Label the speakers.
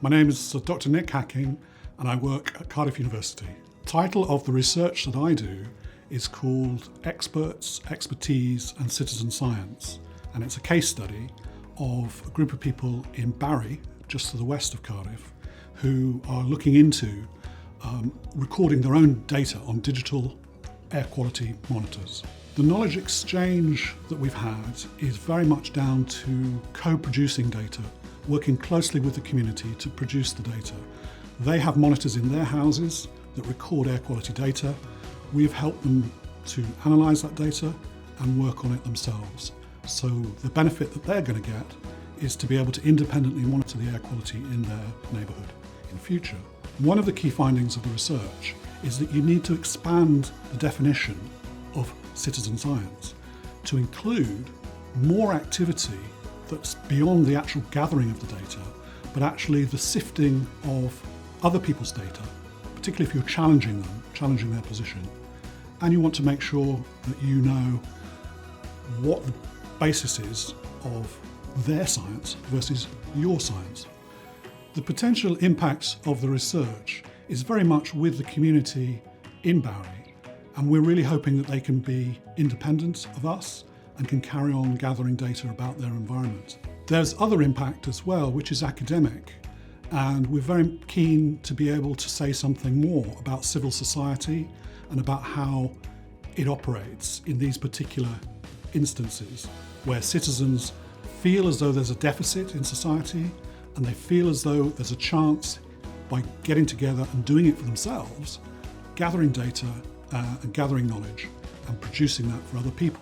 Speaker 1: My name is Dr. Nick Hacking and I work at Cardiff University. The title of the research that I do is called Experts, Expertise and Citizen Science, and it's a case study of a group of people in Barry, just to the west of Cardiff, who are looking into recording their own data on digital air quality monitors. The knowledge exchange that we've had is very much down to co-producing data, working closely with the community to produce the data. They have monitors in their houses that record air quality data. We've helped them to analyse that data and work on it themselves. So the benefit that they're going to get is to be able to independently monitor the air quality in their neighbourhood in future. One of the key findings of the research is that you need to expand the definition of citizen science to include more activity that's beyond the actual gathering of the data, but actually the sifting of other people's data, particularly if you're challenging them, challenging their position, and you want to make sure that you know what the basis is of their science versus your science. The potential impacts of the research is very much with the community in Barry, and we're really hoping that they can be independent of us and can carry on gathering data about their environment. There's other impact as well, which is academic, and we're very keen to be able to say something more about civil society and about how it operates in these particular instances where citizens feel as though there's a deficit in society and they feel as though there's a chance by getting together and doing it for themselves, gathering data and gathering knowledge and producing that for other people.